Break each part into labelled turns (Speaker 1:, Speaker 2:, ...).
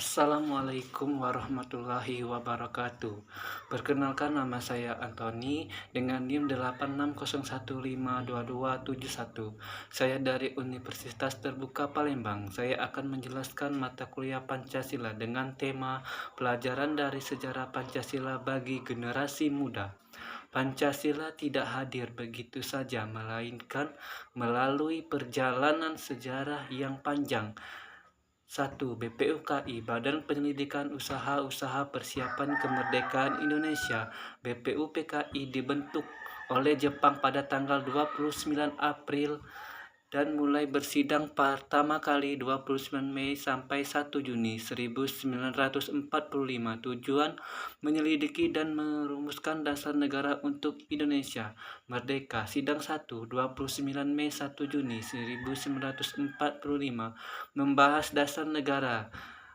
Speaker 1: Assalamualaikum warahmatullahi wabarakatuh. Perkenalkan, nama saya Antoni dengan NIM 8601522271. Saya dari Universitas Terbuka Palembang. Saya akan menjelaskan mata kuliah Pancasila dengan tema pelajaran dari sejarah Pancasila bagi generasi muda. Pancasila tidak hadir begitu saja, melainkan melalui perjalanan sejarah yang panjang. 1. BPUKI, Badan Penyelidikan Usaha-Usaha Persiapan Kemerdekaan Indonesia. BPUPKI dibentuk oleh Jepang pada tanggal 29 April dan mulai bersidang pertama kali 29 Mei sampai 1 Juni 1945. Tujuan menyelidiki dan merumuskan dasar negara untuk Indonesia merdeka. Sidang 1, 29 Mei 1 Juni 1945, membahas dasar negara.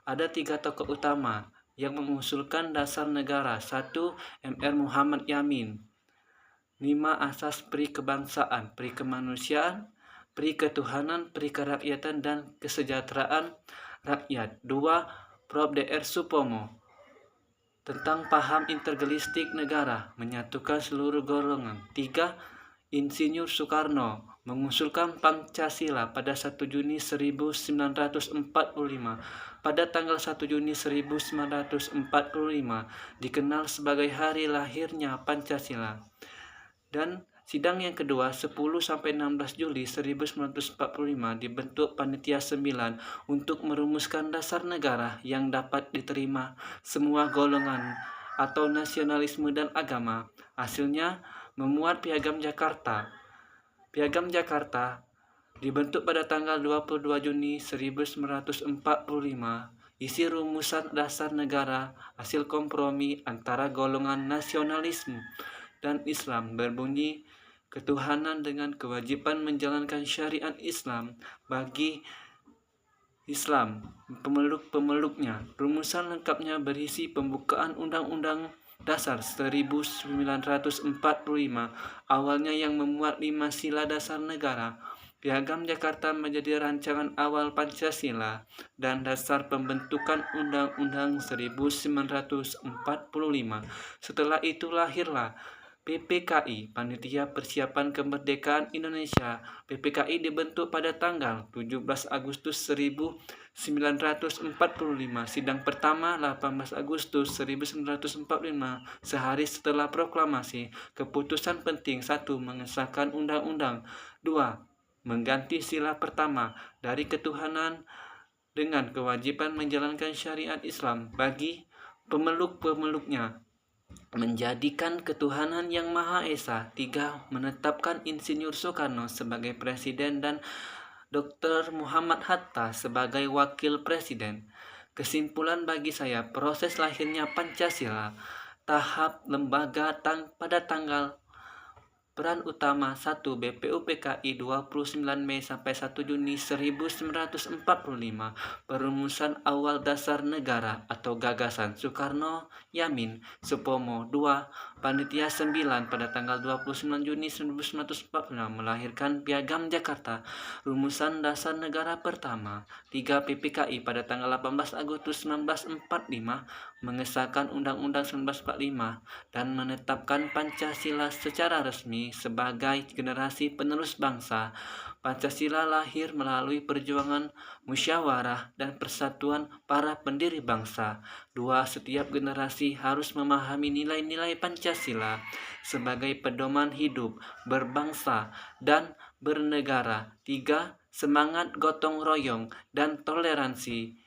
Speaker 1: Ada 3 tokoh utama yang mengusulkan dasar negara. 1. Mr. Muhammad Yamin. 5. Asas Pri Kebangsaan, Pri Kemanusiaan, Pri Ketuhanan, Pri Kerakyatan, dan Kesejahteraan Rakyat. 2. Prof. Dr. Supomo, tentang paham integralistik negara, menyatukan seluruh golongan. 3. Insinyur Soekarno mengusulkan Pancasila pada 1 Juni 1945. Pada tanggal 1 Juni 1945 dikenal sebagai hari lahirnya Pancasila. Dan sidang yang kedua 10-16 Juli 1945 dibentuk Panitia 9 untuk merumuskan dasar negara yang dapat diterima semua golongan atau nasionalisme dan agama. Hasilnya memuat Piagam Jakarta. Piagam Jakarta dibentuk pada tanggal 22 Juni 1945. Isi rumusan dasar negara hasil kompromi antara golongan nasionalisme dan Islam berbunyi, ketuhanan dengan kewajiban menjalankan syariat Islam bagi Islam pemeluk-pemeluknya. Rumusan lengkapnya berisi pembukaan Undang-Undang Dasar 1945 awalnya yang memuat 5 sila dasar negara. Piagam Jakarta menjadi rancangan awal Pancasila dan dasar pembentukan Undang-Undang 1945. Setelah itu lahirlah PPKI, Panitia Persiapan Kemerdekaan Indonesia. PPKI dibentuk pada tanggal 17 Agustus 1945. Sidang pertama 18 Agustus 1945, sehari setelah proklamasi. Keputusan penting: 1. Mengesahkan undang-undang. 2. Mengganti sila pertama dari ketuhanan dengan kewajiban menjalankan syariat Islam bagi pemeluk-pemeluknya, menjadikan ketuhanan yang Maha Esa. 3. Menetapkan Insinyur Soekarno sebagai presiden dan Dr. Muhammad Hatta sebagai wakil presiden. Kesimpulan bagi saya, proses lahirnya Pancasila, tahap lembaga pada tanggal peran utama 1. BPUPKI 29 Mei sampai 1 Juni 1945. Perumusan awal dasar negara atau gagasan Soekarno, Yamin, Supomo. 2. Panitia 9 pada tanggal 29 Juni 1945 melahirkan Piagam Jakarta, rumusan dasar negara pertama. 3. PPKI pada tanggal 18 Agustus 1945 mengesahkan Undang-Undang 1945 dan menetapkan Pancasila secara resmi sebagai generasi penerus bangsa. Pancasila lahir melalui perjuangan musyawarah dan persatuan para pendiri bangsa. 2. Setiap generasi harus memahami nilai-nilai Pancasila sebagai pedoman hidup, berbangsa, dan bernegara. 3. Semangat gotong royong dan toleransi.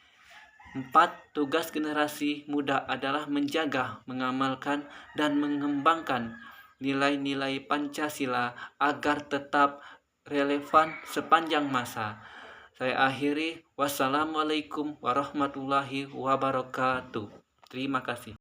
Speaker 1: 4. Tugas generasi muda adalah menjaga, mengamalkan, dan mengembangkan nilai-nilai Pancasila agar tetap relevan sepanjang masa. Saya akhiri. Wassalamualaikum warahmatullahi wabarakatuh. Terima kasih.